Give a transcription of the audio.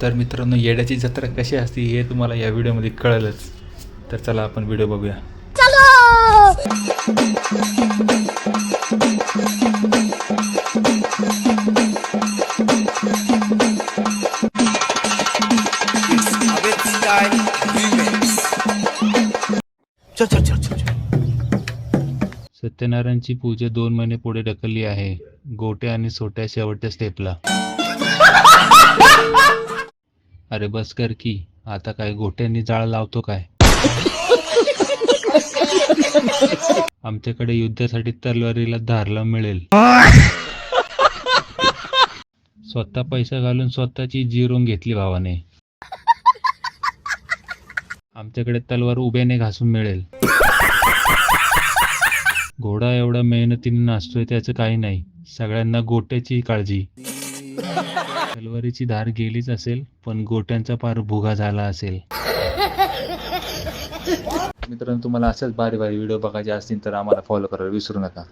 तर मित्रांनो, येड्याची जत्रा कशी असते हे तुम्हाला या व्हिडिओमध्ये कळेलच. तर चला आपण व्हिडिओ बघूया. सत्यनारायणची पूजा 2 महिने पुढे ढकलली आहे. गोट्या आणि सोट्या शेवटच्या स्टेपला. अरे बस कर की, आता काय गोट्यांनी जाळ लावतो काय? आमच्याकडे युद्धासाठी तलवारीला धारला मिळेल. स्वतः पैसा घालून स्वतःची जिरून घेतली भावाने. आमच्याकडे तलवार उभ्याने घासून मिळेल. घोडा एवढा मेहनतीने नाचतोय त्याचं काही नाही, सगळ्यांना गोट्याची काळजी. तलवारीची धार गेलीच असेल, पण गोट्यांचा पार भुगा झाला असेल. मित्रांनो, तुम्हाला असेच भारी भारी व्हिडिओ बघायचे असतील तर आम्हाला फॉलो करायला विसरू नका.